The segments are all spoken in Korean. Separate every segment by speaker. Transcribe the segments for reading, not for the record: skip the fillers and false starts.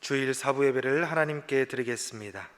Speaker 1: 주일 사부 예배를 하나님께 드리겠습니다.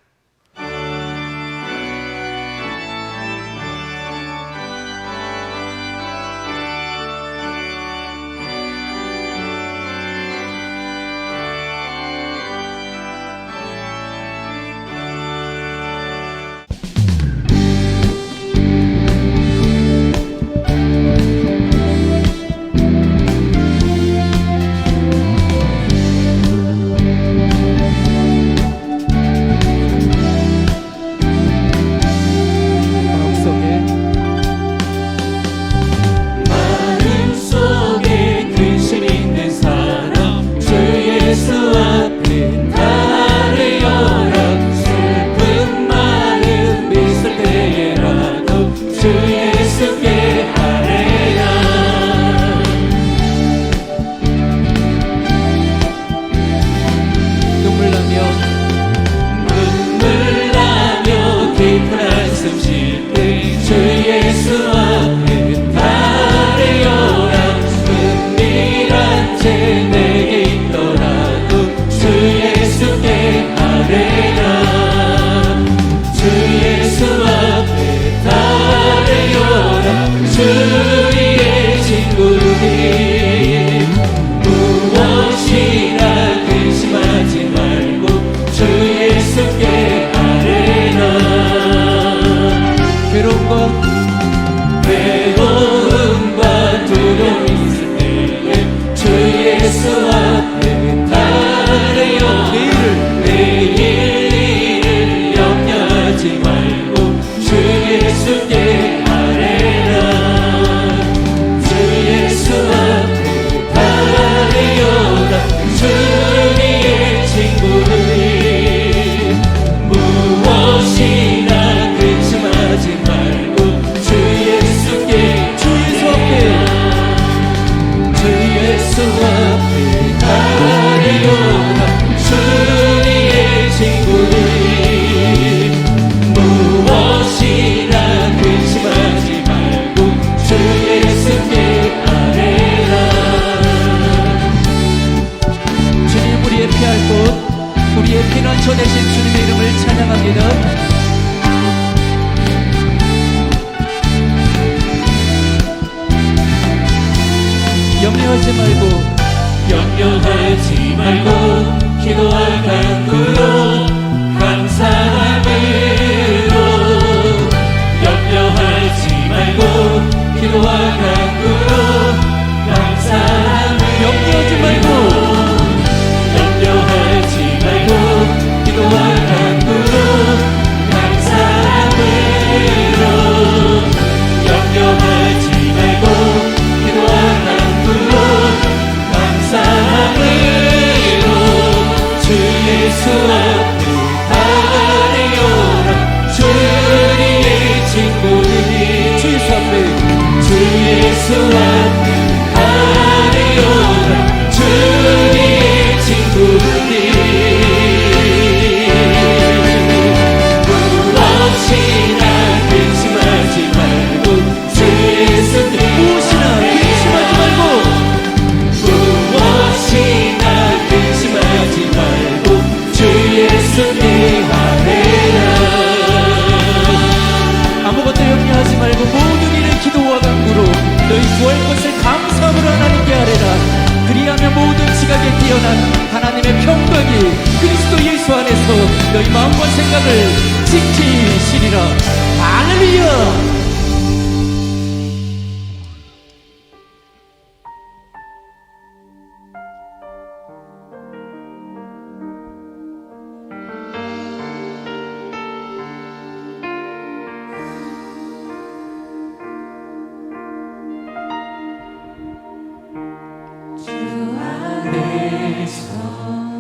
Speaker 2: 염려하지 말고 기도와 간구로 감사함으로 염려하지 말고 기도와 간구로 감사함으로 염려하지 말고 기도와 간구로 감사함으로 염려하지 말고 기도와 간구로 감사함으로 주 예수 앞에 달려라 주의 친구들이 주 예수 앞에 달려라 주의 친구들이 무엇이나 근심하지 말고 주 예수께 무엇이나 근심하지 말고 근심하지 말고 주 예수께 아뢰라 아무것도 염려하지 말고 모든 일을 기도와 간구로 너희 구할 것을 감사함으로 하나님께 아뢰라 그리하면 모든 지각에 뛰어난 하나님의 평강이 그리스도 예수 안에서 너희 마음과 생각을 지키시리라. 할렐루야.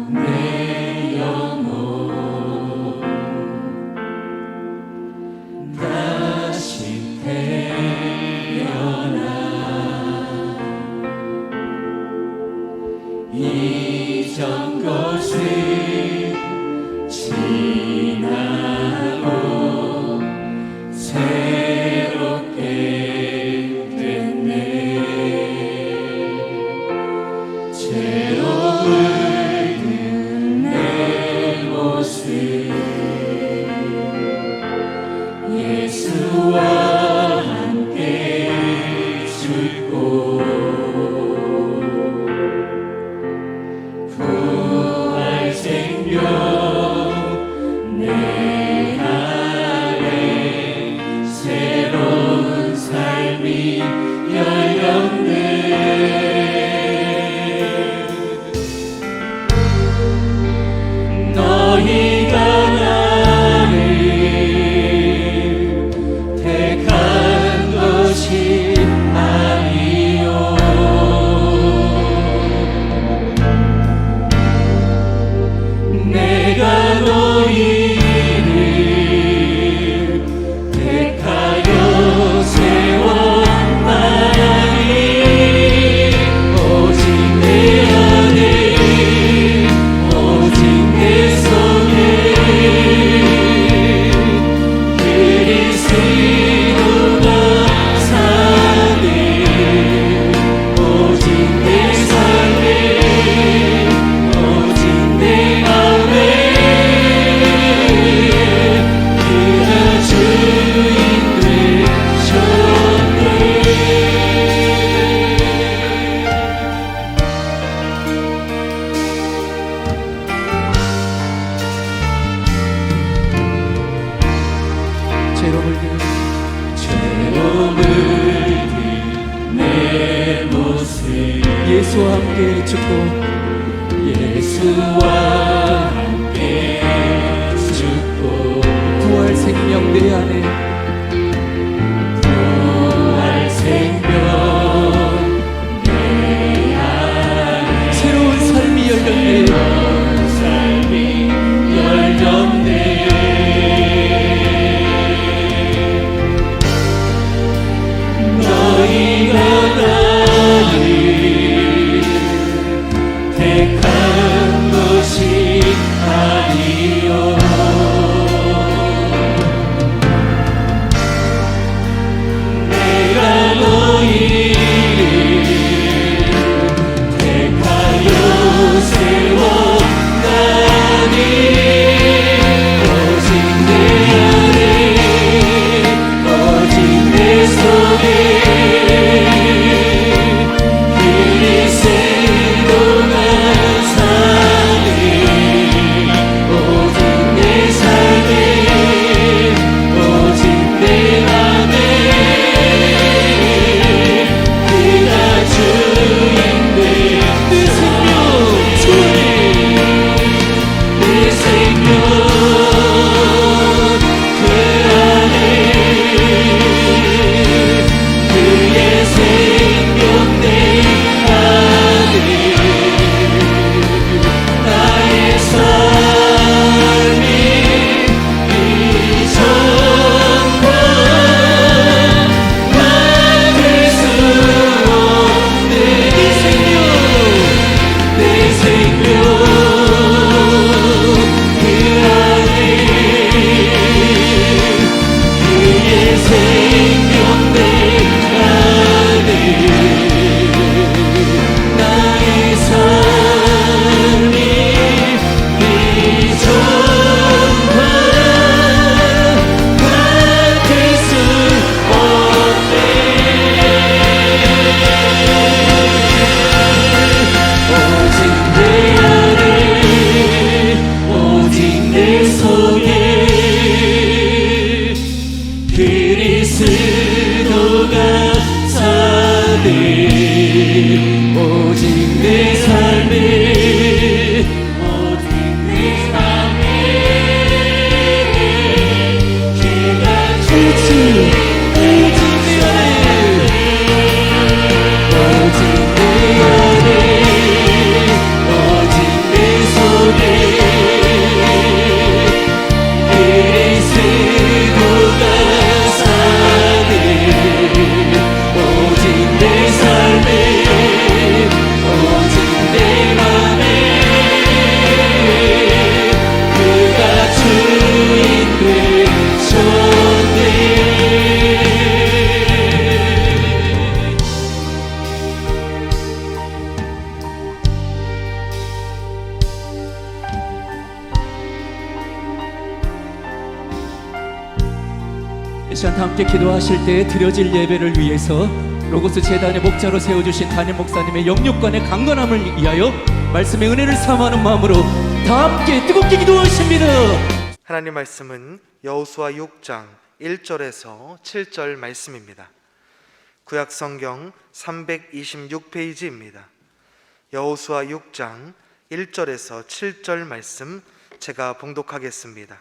Speaker 2: 내 영혼 다시 죽고 예수와 함께 죽고 부활 생명 내 안에 부활 생명 내 안에 새로운 삶이 열렸네. 새로운 삶이 열렸네. 너희가 나를 택한 것이 아니요 내가 너희를 택하여 세웠나니 오직 내 안에 오직 내 속에 그리스도가 사네 오직 내 삶에 오직 내 맘에 그가 주인돼 내 생명 주님 내 생명 그 안에 그의 생명 내 안에 나의 삶이 이전과 같을 수 없네 내 생명 그 안에 그의 생명 내 안에 나의 삶이 이전과 같을 수 없네 오직 내 안에 오직 내 속에 그리스도가 사네 오직 내 삶에 오직 내 삶에 그가 주주 오직 내 안에 오직 내 안에 오직 내 속에 그리스도가 사네 오직 내 삶에 오직 내 맘에 그가 주인 되셨네 이 시간 함께 기도하실 때 드려질 예배를 위해서 로고스 재단의 목자로 세워주신 담임 목사님의 영육간의 강건함을 위하여 말씀의 은혜를 삼하는 마음으로 다 함께 뜨겁게 기도하십니다.
Speaker 1: 하나님 말씀은 여호수아 6장 1절에서 7절 말씀입니다. 구약 성경 326페이지입니다. 여호수아 6장 1절에서 7절 말씀 제가 봉독하겠습니다.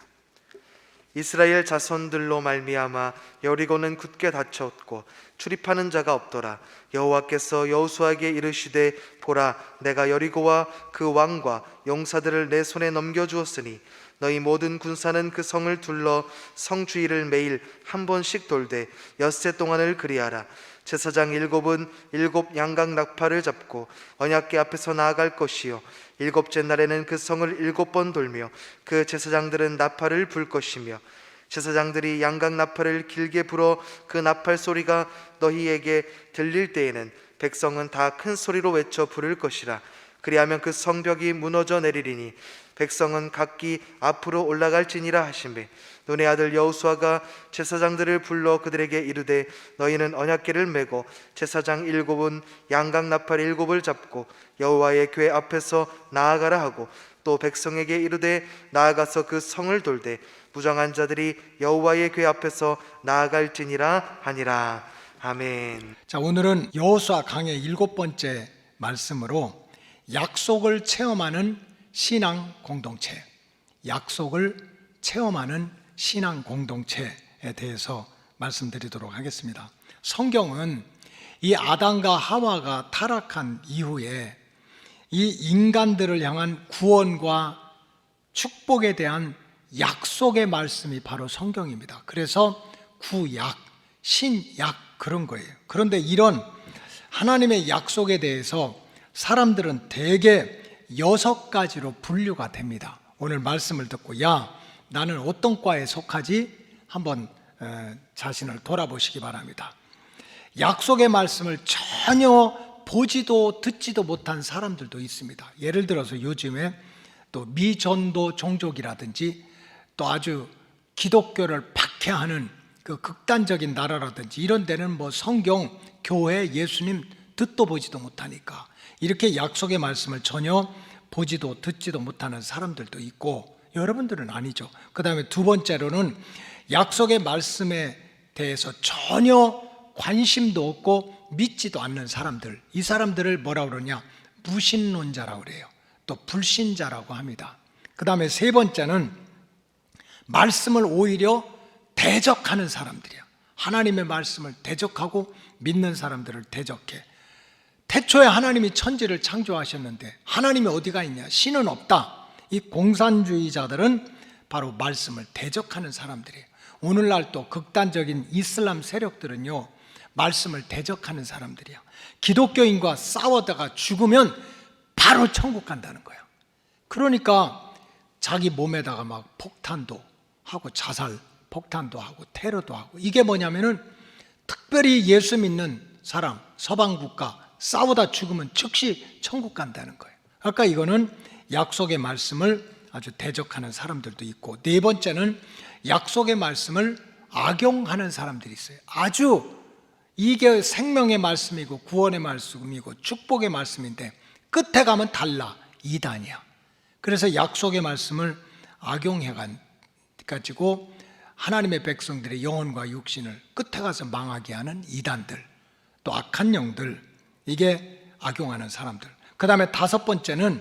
Speaker 1: 이스라엘 자손들로 말미암아 여리고는 굳게 닫혔고 출입하는 자가 없더라. 여호와께서 여호수아에게 이르시되 보라 내가 여리고와 그 왕과 용사들을 내 손에 넘겨주었으니 너희 모든 군사는 그 성을 둘러 성 주위를 매일 한 번씩 돌되 엿새 동안을 그리하라. 제사장 7은 7 양각 나팔을 잡고 언약궤 앞에서 나아갈 것이요 7째 날에는 그 성을 7번 돌며 그 제사장들은 나팔을 불 것이며 제사장들이 양각 나팔을 길게 불어 그 나팔 소리가 너희에게 들릴 때에는 백성은 다 큰 소리로 외쳐 부를 것이라. 그리하면 그 성벽이 무너져 내리리니 백성은 각기 앞으로 올라갈지니라 하시매 눈의 아들 여호수아가 제사장들을 불러 그들에게 이르되 너희는 언약궤를 메고 제사장 7은 양각 나팔 7을 잡고 여호와의 궤 앞에서 나아가라 하고 또 백성에게 이르되 나아가서 그 성을 돌되 무장한 자들이 여호와의 궤 앞에서 나아갈지니라 하니라. 아멘.
Speaker 3: 자, 오늘은 여호수아 강의 7번째 말씀으로 약속을 체험하는 신앙 공동체, 약속을 체험하는 신앙 공동체에 대해서 말씀드리도록 하겠습니다. 성경은 이 아담과 하와가 타락한 이후에 이 인간들을 향한 구원과 축복에 대한 약속의 말씀이 바로 성경입니다. 그래서 구약, 신약 그런 거예요. 그런데 이런 하나님의 약속에 대해서 사람들은 대개 6가지로 분류가 됩니다. 오늘 말씀을 듣고 야, 나는 어떤 과에 속하지? 한번 자신을 돌아보시기 바랍니다. 약속의 말씀을 전혀 보지도 듣지도 못한 사람들도 있습니다. 예를 들어서 요즘에 또 미전도 종족이라든지 또 아주 기독교를 박해하는 그 극단적인 나라라든지 이런 데는 뭐 성경, 교회, 예수님 듣도 보지도 못하니까 이렇게 약속의 말씀을 전혀 보지도 듣지도 못하는 사람들도 있고, 여러분들은 아니죠. 그 다음에 두 번째로는 약속의 말씀에 대해서 전혀 관심도 없고 믿지도 않는 사람들, 이 사람들을 뭐라고 그러냐, 무신론자라고 그래요. 또 불신자라고 합니다. 그 다음에 세 번째는 말씀을 오히려 대적하는 사람들이야. 하나님의 말씀을 대적하고 믿는 사람들을 대적해. 태초에 하나님이 천지를 창조하셨는데 하나님이 어디가 있냐, 신은 없다. 이 공산주의자들은 바로 말씀을 대적하는 사람들이에요. 오늘날 또 극단적인 이슬람 세력들은요, 말씀을 대적하는 사람들이야. 기독교인과 싸우다가 죽으면 바로 천국 간다는 거야. 그러니까 자기 몸에다가 막 폭탄도 하고 자살 폭탄도 하고 테러도 하고, 이게 뭐냐면은 특별히 예수 믿는 사람, 서방 국가 싸우다 죽으면 즉시 천국 간다는 거예요. 아까 이거는 약속의 말씀을 아주 대적하는 사람들도 있고, 네 번째는 약속의 말씀을 악용하는 사람들이 있어요. 아주 이게 생명의 말씀이고 구원의 말씀이고 축복의 말씀인데 끝에 가면 달라, 이단이야. 그래서 약속의 말씀을 악용해가지고 하나님의 백성들의 영혼과 육신을 끝에 가서 망하게 하는 이단들, 또 악한 영들, 이게 악용하는 사람들. 그 다음에 다섯 번째는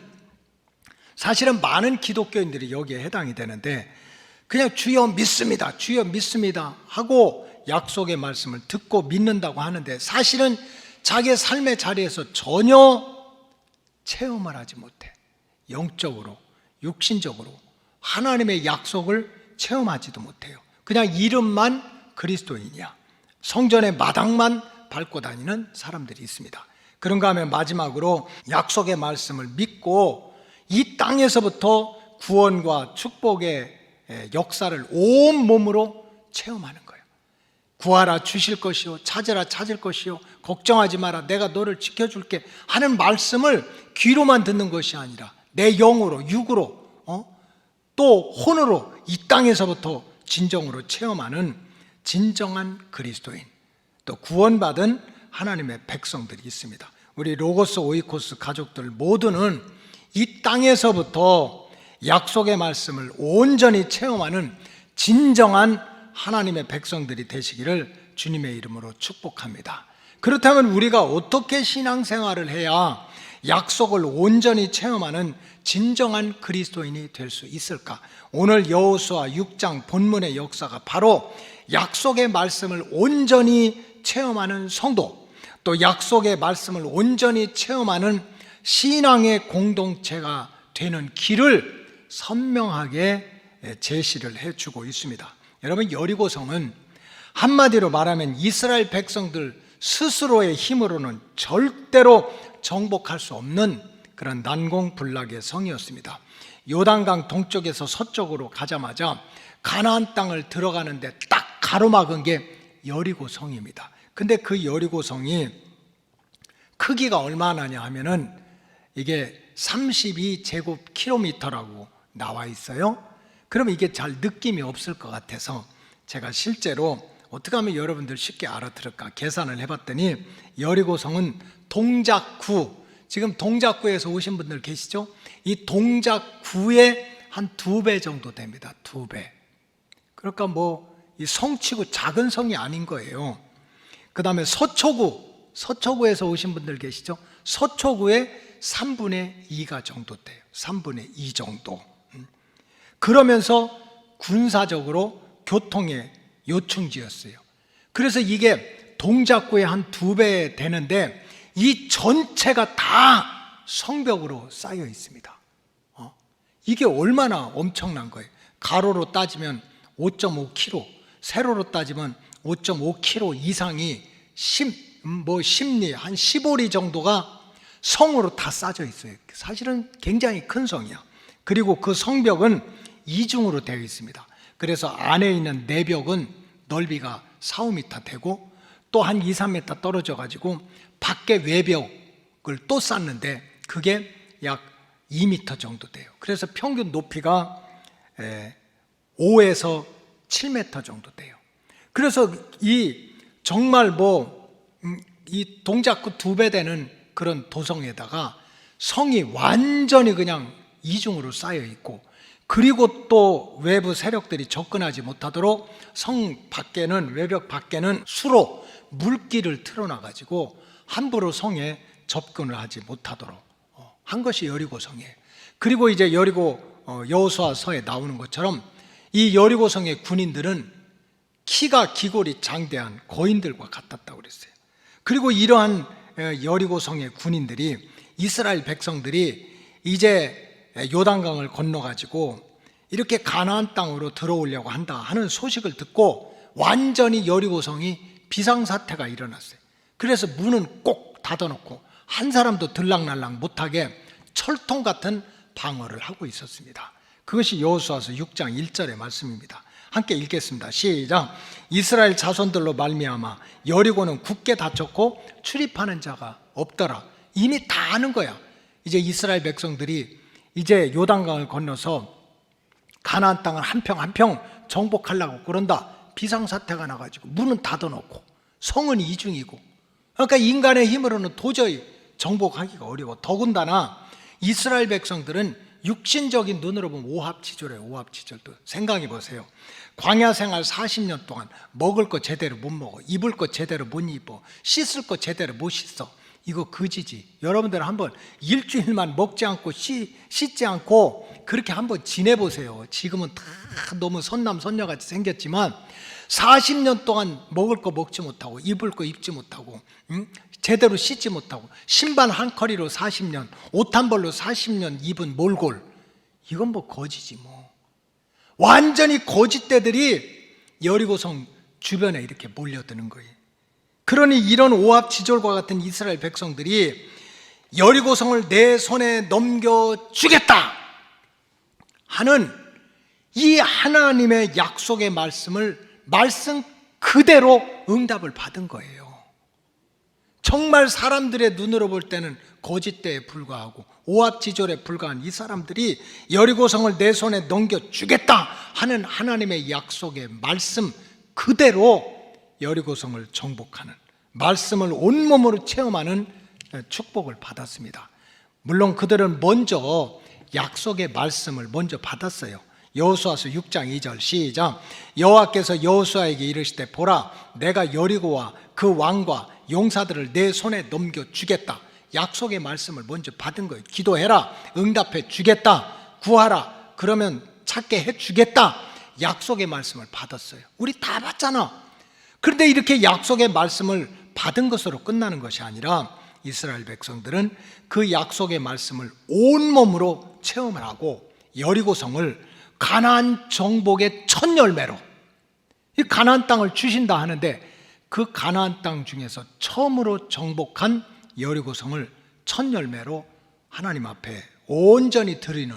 Speaker 3: 사실은 많은 기독교인들이 여기에 해당이 되는데 그냥 주여 믿습니다, 주여 믿습니다 하고 약속의 말씀을 듣고 믿는다고 하는데 사실은 자기의 삶의 자리에서 전혀 체험을 하지 못해. 영적으로, 육신적으로 하나님의 약속을 체험하지도 못해요. 그냥 이름만 그리스도인이야. 성전의 마당만 밟고 다니는 사람들이 있습니다. 그런가 하면 마지막으로 약속의 말씀을 믿고 이 땅에서부터 구원과 축복의 역사를 온몸으로 체험하는 거예요. 구하라 주실 것이요, 찾으라 찾을 것이요, 걱정하지 마라 내가 너를 지켜줄게 하는 말씀을 귀로만 듣는 것이 아니라 내 영으로, 육으로, 또 혼으로 이 땅에서부터 진정으로 체험하는 진정한 그리스도인, 또 구원받은 하나님의 백성들이 있습니다. 우리 로고스 오이코스 가족들 모두는 이 땅에서부터 약속의 말씀을 온전히 체험하는 진정한 하나님의 백성들이 되시기를 주님의 이름으로 축복합니다. 그렇다면 우리가 어떻게 신앙생활을 해야 약속을 온전히 체험하는 진정한 그리스도인이 될 수 있을까? 오늘 여호수아 6장 본문의 역사가 바로 약속의 말씀을 온전히 체험하는 성도, 또 약속의 말씀을 온전히 체험하는 신앙의 공동체가 되는 길을 선명하게 제시를 해주고 있습니다. 여러분, 여리고성은 한마디로 말하면 이스라엘 백성들 스스로의 힘으로는 절대로 정복할 수 없는 그런 난공불락의 성이었습니다. 요단강 동쪽에서 서쪽으로 가자마자 가나안 땅을 들어가는데 딱 가로막은 게 여리고성입니다. 근데 그 여리고성이 크기가 얼마나냐 하면은 이게 32제곱킬로미터라고 나와 있어요. 그러면 이게 잘 느낌이 없을 것 같아서 제가 실제로 어떻게 하면 여러분들 쉽게 알아들을까 계산을 해봤더니 여리고성은 동작구, 지금 동작구에서 오신 분들 계시죠? 이 동작구의 한 2배 정도 됩니다. 2배. 그러니까 뭐 이 성치고 작은 성이 아닌 거예요. 그 다음에 서초구에서 오신 분들 계시죠? 서초구의 3분의 2가 정도 돼요. 3분의 2 정도. 그러면서 군사적으로 교통의 요충지였어요. 그래서 이게 동작구의 한 2배 되는데 이 전체가 다 성벽으로 쌓여 있습니다. 이게 얼마나 엄청난 거예요. 가로로 따지면 5.5km, 세로로 따지면 5.5km 이상이 10리, 한 15리 정도가 성으로 다 쌓여 있어요. 사실은 굉장히 큰 성이야. 그리고 그 성벽은 이중으로 되어 있습니다. 그래서 안에 있는 내벽은 넓이가 4, 5m 되고 또 한 2, 3m 떨어져 가지고 밖에 외벽을 또 쌓는데 그게 약 2m 정도 돼요. 그래서 평균 높이가 5에서 7m 정도 돼요. 그래서 이 정말 이 동작구 2배 되는 그런 도성에다가 성이 완전히 그냥 이중으로 쌓여 있고, 그리고 또 외부 세력들이 접근하지 못하도록 성 밖에는, 외벽 밖에는 수로 물길을 틀어놔 가지고 함부로 성에 접근을 하지 못하도록 한 것이 여리고성이에요. 그리고 이제 여리고 여호수아서에 나오는 것처럼 이 여리고성의 군인들은 키가 기골이 장대한 거인들과 같았다고 그랬어요. 그리고 이러한 여리고성의 군인들이, 이스라엘 백성들이 이제 요단강을 건너가지고 이렇게 가나안 땅으로 들어오려고 한다 하는 소식을 듣고 완전히 여리고성이 비상사태가 일어났어요. 그래서 문은 꼭 닫아놓고 한 사람도 들락날락 못하게 철통 같은 방어를 하고 있었습니다. 그것이 여호수아서 6장 1절의 말씀입니다. 함께 읽겠습니다. 시작. 이스라엘 자손들로 말미암아 여리고는 굳게 닫혔고 출입하는 자가 없더라. 이미 다 아는 거야. 이제 이스라엘 백성들이 이제 요단강을 건너서 가나안 땅을 한 평 한 평 정복하려고 그런다. 비상사태가 나가지고 문은 닫아놓고 성은 이중이고, 그러니까 인간의 힘으로는 도저히 정복하기가 어려워. 더군다나 이스라엘 백성들은 육신적인 눈으로 보면 오합지졸이에요. 오합지졸도 생각해 보세요. 광야 생활 40년 동안 먹을 거 제대로 못 먹어, 입을 거 제대로 못 입어, 씻을 거 제대로 못 씻어. 이거 거지지. 여러분들 한번 일주일만 먹지 않고 씻지 않고 그렇게 한번 지내보세요. 지금은 다 너무 선남 선녀같이 생겼지만 40년 동안 먹을 거 먹지 못하고 입을 거 입지 못하고 제대로 씻지 못하고 신발 한 커리로 40년, 옷 한 벌로 40년 입은 몰골, 이건 뭐 거지지 뭐. 완전히 거짓대들이 여리고성 주변에 이렇게 몰려드는 거예요. 그러니 이런 오합지졸과 같은 이스라엘 백성들이 여리고성을 내 손에 넘겨주겠다 하는 이 하나님의 약속의 말씀 그대로 응답을 받은 거예요. 정말 사람들의 눈으로 볼 때는 거짓대에 불과하고 오합지졸에 불과한 이 사람들이 여리고성을 내 손에 넘겨주겠다 하는 하나님의 약속의 말씀 그대로 여리고성을 정복하는, 말씀을 온몸으로 체험하는 축복을 받았습니다. 물론 그들은 먼저 약속의 말씀을 먼저 받았어요. 여호수아서 6장 2절 시작. 여호와께서 여호수아에게 이르시되 보라, 내가 여리고와 그 왕과 용사들을 내 손에 넘겨주겠다. 약속의 말씀을 먼저 받은 거예요. 기도해라, 응답해 주겠다. 구하라, 그러면 찾게 해주겠다. 약속의 말씀을 받았어요. 우리 다 받잖아. 그런데 이렇게 약속의 말씀을 받은 것으로 끝나는 것이 아니라 이스라엘 백성들은 그 약속의 말씀을 온몸으로 체험을 하고 여리고성을 가나안 정복의 첫 열매로, 이 가나안 땅을 주신다 하는데 그 가나안 땅 중에서 처음으로 정복한 여리고성을 첫 열매로 하나님 앞에 온전히 드리는,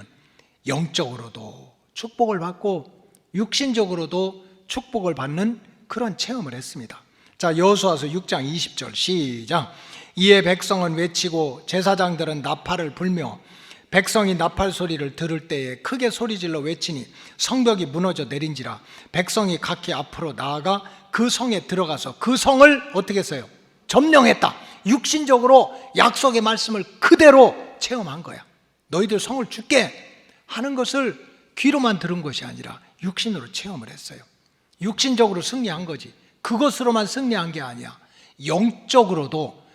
Speaker 3: 영적으로도 축복을 받고 육신적으로도 축복을 받는 그런 체험을 했습니다. 자, 여호수아서 6장 20절 시작. 이에 백성은 외치고 제사장들은 나팔을 불며 백성이 나팔 소리를 들을 때에 크게 소리질러 외치니 성벽이 무너져 내린지라. 백성이 각기 앞으로 나아가 그 성에 들어가서 그 성을 어떻게 했어요? 점령했다. 육신적으로 약속의 말씀을 그대로 체험한 거야. 너희들 성을 줄게 하는 것을 귀로만 들은 것이 아니라 육신으로 체험을 했어요. 육신적으로 승리한 거지. 그것으로만 승리한 게 아니야. 영적으로도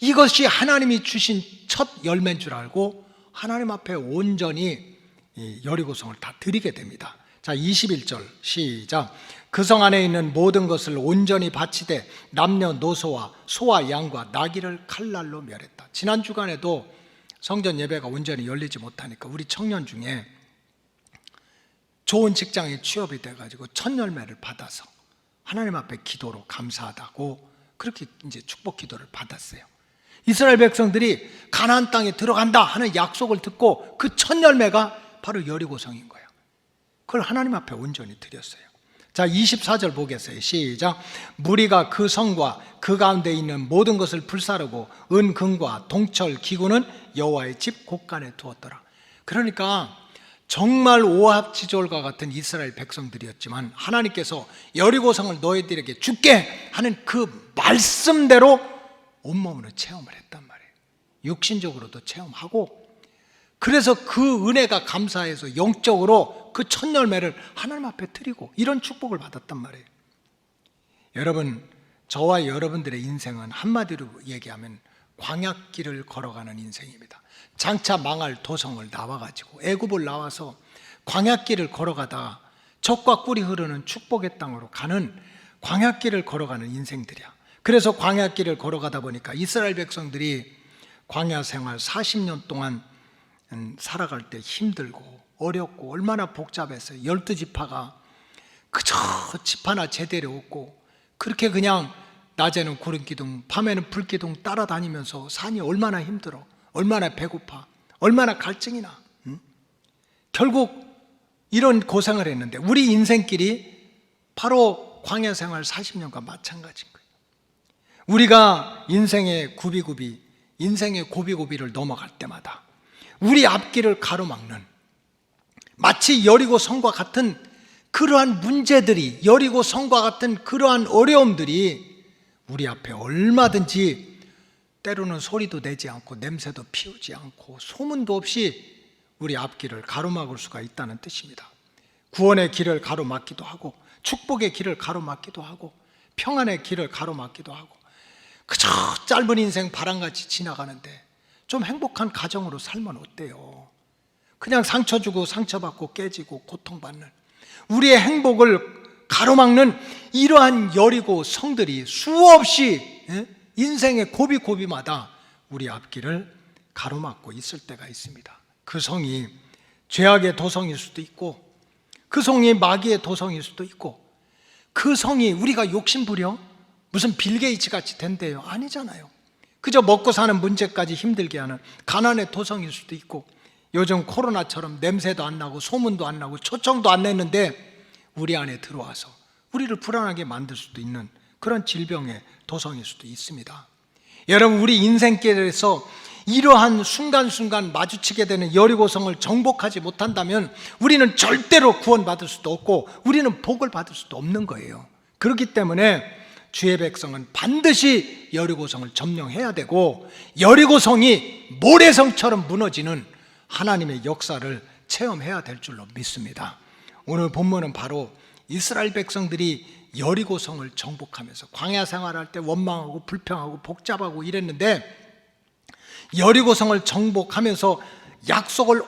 Speaker 3: 이것이 하나님이 주신 첫 열매인 줄 알고 하나님 앞에 온전히 이 여리고성을 다 드리게 됩니다. 자, 21절 시작. 그 성 안에 있는 모든 것을 온전히 바치되 남녀노소와 소와 양과 나귀를 칼날로 멸했다. 지난 주간에도 성전 예배가 온전히 열리지 못하니까 우리 청년 중에 좋은 직장에 취업이 돼가지고 첫 열매를 받아서 하나님 앞에 기도로 감사하다고 그렇게 이제 축복 기도를 받았어요. 이스라엘 백성들이 가나안 땅에 들어간다 하는 약속을 듣고 그 첫 열매가 바로 여리고성인 거예요. 그걸 하나님 앞에 온전히 드렸어요. 자, 24절 보겠어요. 시작. 무리가 그 성과 그 가운데 있는 모든 것을 불사르고 은금과 동철 기구는 여호와의 집 곳간에 두었더라. 그러니까 정말 오합지졸과 같은 이스라엘 백성들이었지만 하나님께서 여리고성을 너희들에게 줄게 하는 그 말씀대로 온몸으로 체험을 했단 말이에요. 육신적으로도 체험하고, 그래서 그 은혜가 감사해서 영적으로 그 첫 열매를 하나님 앞에 드리고 이런 축복을 받았단 말이에요. 여러분, 저와 여러분들의 인생은 한마디로 얘기하면 광야길을 걸어가는 인생입니다. 장차 망할 도성을 나와가지고 애굽을 나와서 광야길을 걸어가다 젖과 꿀이 흐르는 축복의 땅으로 가는 광야길을 걸어가는 인생들이야. 그래서 광야길을 걸어가다 보니까 이스라엘 백성들이 광야 생활 40년 동안 살아갈 때 힘들고 어렵고 얼마나 복잡했어요. 12지파가 그저 집 하나 제대로 없고 그렇게 그냥 낮에는 구름기둥 밤에는 불기둥 따라다니면서 산이 얼마나 힘들어, 얼마나 배고파, 얼마나 갈증이나. 결국 이런 고생을 했는데 우리 인생길이 바로 광야 생활 40년과 마찬가지인 거예요. 우리가 인생의 고비고비를 넘어갈 때마다 우리 앞길을 가로막는 마치 여리고 성과 같은 그러한 문제들이, 여리고 성과 같은 그러한 어려움들이 우리 앞에 얼마든지 때로는 소리도 내지 않고 냄새도 피우지 않고 소문도 없이 우리 앞길을 가로막을 수가 있다는 뜻입니다. 구원의 길을 가로막기도 하고 축복의 길을 가로막기도 하고 평안의 길을 가로막기도 하고, 그저 짧은 인생 바람같이 지나가는데 좀 행복한 가정으로 살면 어때요? 그냥 상처 주고 상처받고 깨지고 고통받는 우리의 행복을 가로막는 이러한 여리고 성들이 수없이 인생의 고비고비마다 우리 앞길을 가로막고 있을 때가 있습니다. 그 성이 죄악의 도성일 수도 있고 그 성이 마귀의 도성일 수도 있고, 그 성이 우리가 욕심부려 무슨 빌 게이츠 같이 된대요? 아니잖아요. 그저 먹고 사는 문제까지 힘들게 하는 가난의 도성일 수도 있고, 요즘 코로나처럼 냄새도 안 나고 소문도 안 나고 초청도 안 냈는데 우리 안에 들어와서 우리를 불안하게 만들 수도 있는 그런 질병의 도성일 수도 있습니다. 여러분, 우리 인생길에서 이러한 순간순간 마주치게 되는 여리고성을 정복하지 못한다면 우리는 절대로 구원받을 수도 없고 우리는 복을 받을 수도 없는 거예요. 그렇기 때문에 주의 백성은 반드시 여리고성을 점령해야 되고, 여리고성이 모래성처럼 무너지는 하나님의 역사를 체험해야 될 줄로 믿습니다. 오늘 본문은 바로 이스라엘 백성들이 여리고성을 정복하면서 광야 생활할 때 원망하고 불평하고 복잡하고 이랬는데 여리고성을 정복하면서 약속을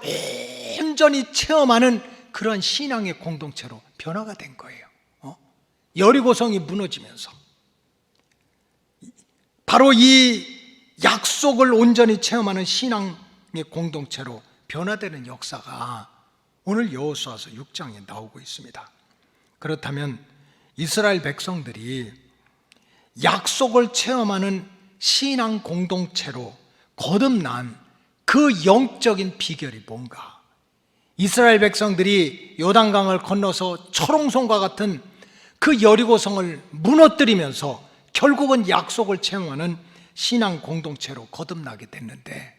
Speaker 3: 온전히 체험하는 그런 신앙의 공동체로 변화가 된 거예요. 여리고성이 무너지면서 바로 이 약속을 온전히 체험하는 신앙의 공동체로 변화되는 역사가 오늘 여호수아서 6장에 나오고 있습니다. 그렇다면 이스라엘 백성들이 약속을 체험하는 신앙 공동체로 거듭난 그 영적인 비결이 뭔가? 이스라엘 백성들이 요단강을 건너서 초롱성과 같은 그 여리고성을 무너뜨리면서 결국은 약속을 체험하는 신앙 공동체로 거듭나게 됐는데,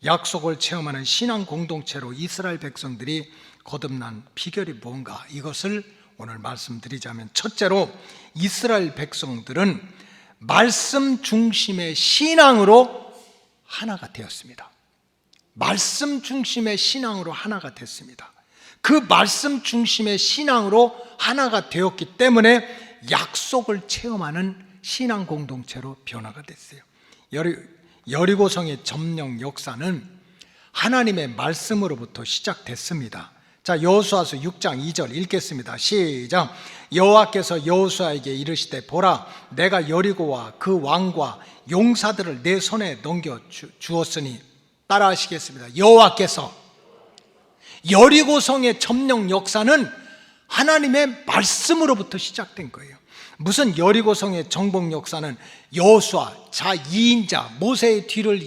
Speaker 3: 약속을 체험하는 신앙 공동체로 이스라엘 백성들이 거듭난 비결이 뭔가? 이것을 오늘 말씀드리자면, 첫째로 이스라엘 백성들은 말씀 중심의 신앙으로 하나가 되었습니다. 말씀 중심의 신앙으로 하나가 됐습니다. 그 말씀 중심의 신앙으로 하나가 되었기 때문에 약속을 체험하는 신앙 공동체로 변화가 됐어요. 여리고성의 점령 역사는 하나님의 말씀으로부터 시작됐습니다. 자, 여호수아서 6장 2절 읽겠습니다. 시작. 여호와께서 여호수아에게 이르시되 보라, 내가 여리고와 그 왕과 용사들을 내 손에 넘겨 주었으니, 따라하시겠습니다. 여호와께서. 여리고성의 점령 역사는 하나님의 말씀으로부터 시작된 거예요. 무슨 여리고성의 정복 역사는 여호수아 자 2인자, 모세의 뒤를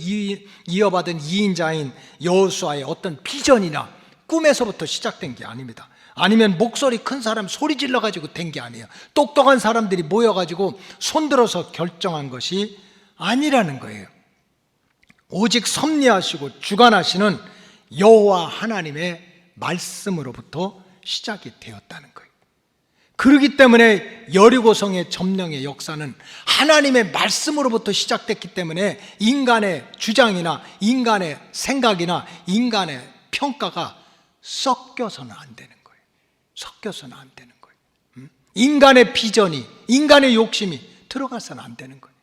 Speaker 3: 이어받은 2인자인 여호수아의 어떤 비전이나 꿈에서부터 시작된 게 아닙니다. 아니면 목소리 큰 사람 소리 질러가지고 된 게 아니에요. 똑똑한 사람들이 모여가지고 손들어서 결정한 것이 아니라는 거예요. 오직 섭리하시고 주관하시는 여호와 하나님의 말씀으로부터 시작이 되었다는 거예요. 그렇기 때문에 여리고성의 점령의 역사는 하나님의 말씀으로부터 시작됐기 때문에 인간의 주장이나 인간의 생각이나 인간의 평가가 섞여서는 안 되는 거예요. 섞여서는 안 되는 거예요. 인간의 비전이, 인간의 욕심이 들어가서는 안 되는 거예요.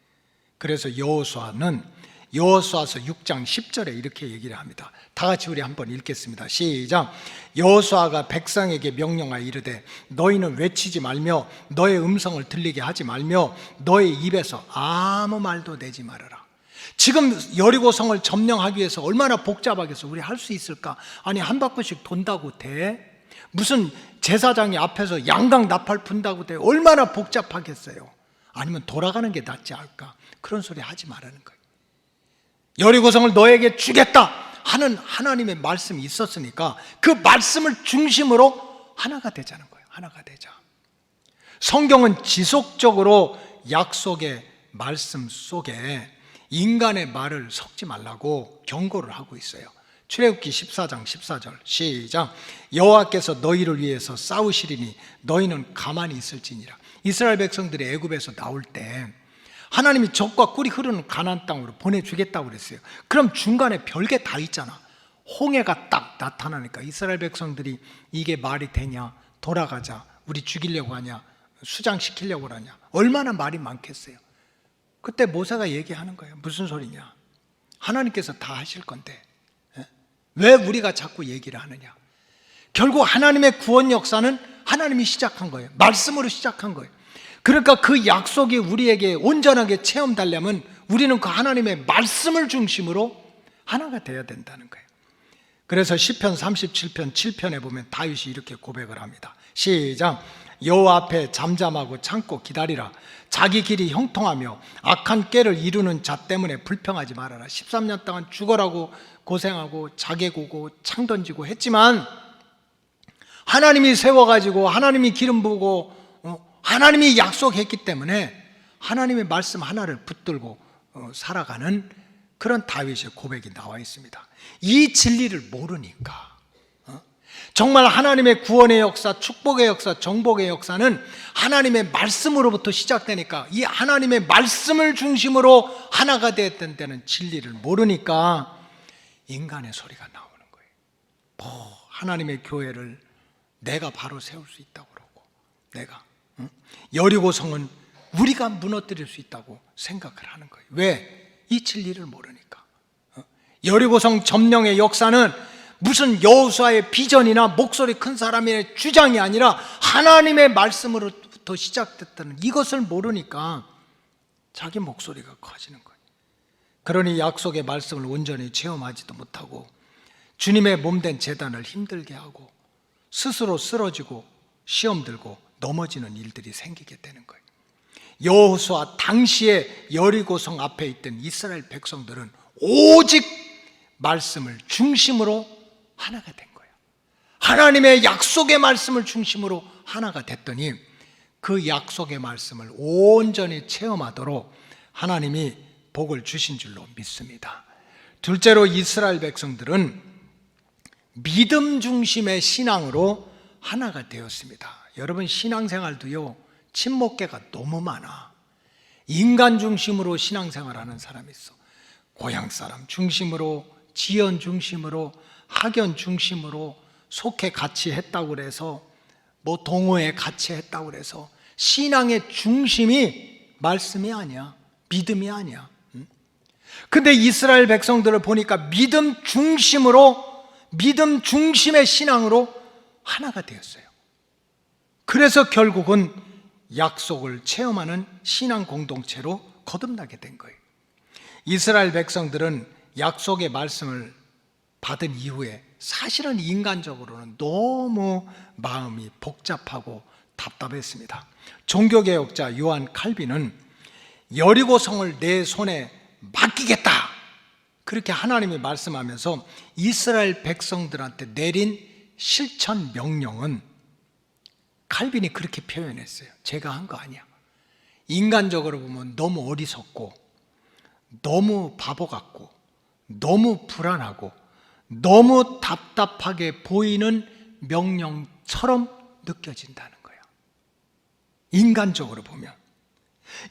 Speaker 3: 그래서 여호수아서 6장 10절에 이렇게 얘기를 합니다. 다 같이 우리 한번 읽겠습니다. 시작. 여호수아가 백성에게 명령하여 이르되 너희는 외치지 말며 너의 음성을 들리게 하지 말며 너의 입에서 아무 말도 내지 말아라. 지금 여리고성을 점령하기 위해서 얼마나 복잡하겠어. 우리 할 수 있을까? 아니, 한 바퀴씩 돈다고 돼? 무슨 제사장이 앞에서 양강 나팔 분다고 돼? 얼마나 복잡하겠어요? 아니면 돌아가는 게 낫지 않을까? 그런 소리 하지 말라는 거예요. 여리고성을 너에게 주겠다 하는 하나님의 말씀이 있었으니까 그 말씀을 중심으로 하나가 되자는 거예요. 하나가 되자. 성경은 지속적으로 약속의 말씀 속에 인간의 말을 섞지 말라고 경고를 하고 있어요. 출애굽기 14장 14절 시작. 여호와께서 너희를 위해서 싸우시리니 너희는 가만히 있을지니라. 이스라엘 백성들이 애굽에서 나올 때 하나님이 적과 꿀이 흐르는 가나안 땅으로 보내주겠다고 그랬어요. 그럼 중간에 별게 다 있잖아. 홍해가 딱 나타나니까 이스라엘 백성들이 이게 말이 되냐, 돌아가자, 우리 죽이려고 하냐, 수장시키려고 하냐, 얼마나 말이 많겠어요. 그때 모세가 얘기하는 거예요. 무슨 소리냐, 하나님께서 다 하실 건데 왜 우리가 자꾸 얘기를 하느냐. 결국 하나님의 구원 역사는 하나님이 시작한 거예요. 말씀으로 시작한 거예요. 그러니까 그 약속이 우리에게 온전하게 체험되려면 우리는 그 하나님의 말씀을 중심으로 하나가 되어야 된다는 거예요. 그래서 시편 37편 7편에 보면 다윗이 이렇게 고백을 합니다. 시작. 여호와 앞에 잠잠하고 참고 기다리라. 자기 길이 형통하며 악한 꾀를 이루는 자 때문에 불평하지 말아라. 13년 동안 죽어라고 고생하고 자개 고고 창 던지고 했지만 하나님이 세워가지고 하나님이 기름 부고 하나님이 약속했기 때문에 하나님의 말씀 하나를 붙들고 살아가는 그런 다윗의 고백이 나와 있습니다. 이 진리를 모르니까 정말 하나님의 구원의 역사, 축복의 역사, 정복의 역사는 하나님의 말씀으로부터 시작되니까 이 하나님의 말씀을 중심으로 하나가 되었다는 진리를 모르니까 인간의 소리가 나오는 거예요. 하나님의 교회를 내가 바로 세울 수 있다고 그러고 내가 여리고성은 우리가 무너뜨릴 수 있다고 생각을 하는 거예요. 왜? 이 진리를 모르니까. 여리고성 점령의 역사는 무슨 여호수아의 비전이나 목소리 큰 사람의 주장이 아니라 하나님의 말씀으로부터 시작됐다는 이것을 모르니까 자기 목소리가 커지는 거예요. 그러니 약속의 말씀을 온전히 체험하지도 못하고 주님의 몸된 제단을 힘들게 하고 스스로 쓰러지고 시험 들고 넘어지는 일들이 생기게 되는 거예요. 여호수아 당시에 여리고성 앞에 있던 이스라엘 백성들은 오직 말씀을 중심으로 하나가 된 거예요. 하나님의 약속의 말씀을 중심으로 하나가 됐더니 그 약속의 말씀을 온전히 체험하도록 하나님이 복을 주신 줄로 믿습니다. 둘째로 이스라엘 백성들은 믿음 중심의 신앙으로 하나가 되었습니다. 여러분 신앙생활도요 친목계가 너무 많아. 인간 중심으로 신앙생활하는 사람이 있어. 고향 사람 중심으로, 지연 중심으로, 학연 중심으로 속해 같이 했다고 그래서 뭐 동호회 같이 했다고 그래서 신앙의 중심이 말씀이 아니야. 믿음이 아니야. 근데 이스라엘 백성들을 보니까 믿음 중심의 신앙으로 하나가 되었어요. 그래서 결국은 약속을 체험하는 신앙 공동체로 거듭나게 된 거예요. 이스라엘 백성들은 약속의 말씀을 받은 이후에 사실은 인간적으로는 너무 마음이 복잡하고 답답했습니다. 종교개혁자 요한 칼빈은 여리고성을 내 손에 맡기겠다, 그렇게 하나님이 말씀하면서 이스라엘 백성들한테 내린 실천 명령은, 칼빈이 그렇게 표현했어요. 제가 한 거 아니야. 인간적으로 보면 너무 어리석고 너무 바보 같고 너무 불안하고 너무 답답하게 보이는 명령처럼 느껴진다는 거예요. 인간적으로 보면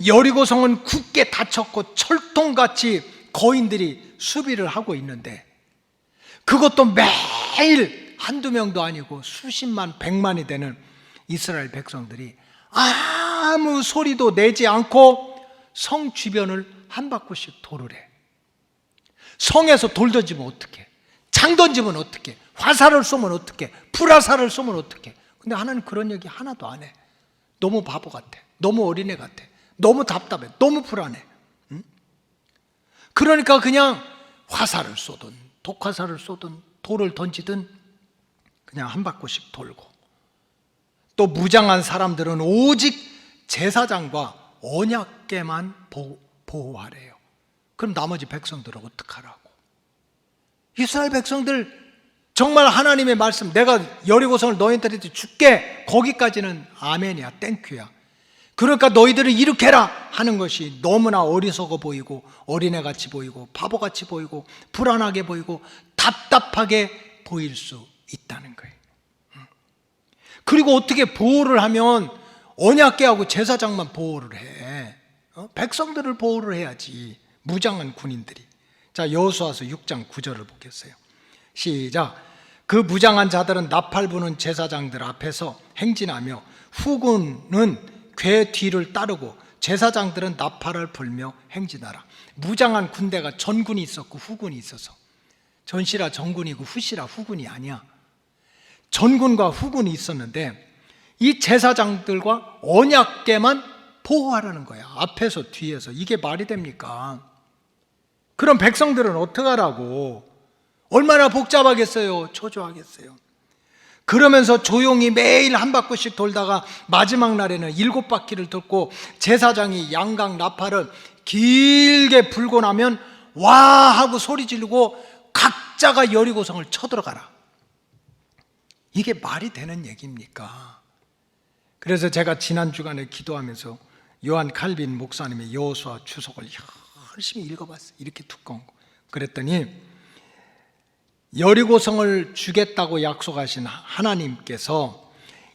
Speaker 3: 여리고성은 굳게 닫혔고 철통같이 거인들이 수비를 하고 있는데, 그것도 매일 한두 명도 아니고 수십만, 백만이 되는 이스라엘 백성들이 아무 소리도 내지 않고 성 주변을 한 바퀴씩 돌을 해. 성에서 돌 던지면 어떡해? 창 던지면 어떡해? 화살을 쏘면 어떡해? 불화살을 쏘면 어떡해? 근데 하나는 그런 얘기 하나도 안 해. 너무 바보 같아. 너무 어린애 같아. 너무 답답해. 너무 불안해. 응? 그러니까 그냥 화살을 쏘든 독화살을 쏘든 돌을 던지든 그냥 한 바퀴씩 돌고, 또 무장한 사람들은 오직 제사장과 언약궤만 보호하래요. 그럼 나머지 백성들은 어떡하라고? 이스라엘 백성들 정말 하나님의 말씀, 내가 여리고성을 너희들한테 줄게, 거기까지는 아멘이야, 땡큐야. 그러니까 너희들은 이렇게 해라 하는 것이 너무나 어리석어 보이고 어린애같이 보이고 바보같이 보이고 불안하게 보이고 답답하게 보일 수 있다는 거예요. 그리고 어떻게 보호를 하면 언약궤하고 제사장만 보호를 해? 백성들을 보호를 해야지, 무장한 군인들이. 자, 여호수아서 6장 9절을 보겠어요. 시작. 그 무장한 자들은 나팔 부는 제사장들 앞에서 행진하며 후군은 궤 뒤를 따르고 제사장들은 나팔을 불며 행진하라. 무장한 군대가 전군이 있었고 후군이 있어서, 전시라 전군이고 후시라 후군이 아니야. 전군과 후군이 있었는데 이 제사장들과 언약궤만 보호하라는 거야. 앞에서 뒤에서. 이게 말이 됩니까? 그럼 백성들은 어떡하라고? 얼마나 복잡하겠어요? 초조하겠어요? 그러면서 조용히 매일 한 바퀴씩 돌다가 마지막 날에는 7바퀴를 돌고 제사장이 양각 나팔을 길게 불고 나면 와 하고 소리 지르고 각자가 여리고성을 쳐들어가라. 이게 말이 되는 얘기입니까? 그래서 제가 지난 주간에 기도하면서 요한 칼빈 목사님의 여호수아 주석을 열심히 읽어봤어요. 이렇게 두꺼운 거. 그랬더니 여리고성을 주겠다고 약속하신 하나님께서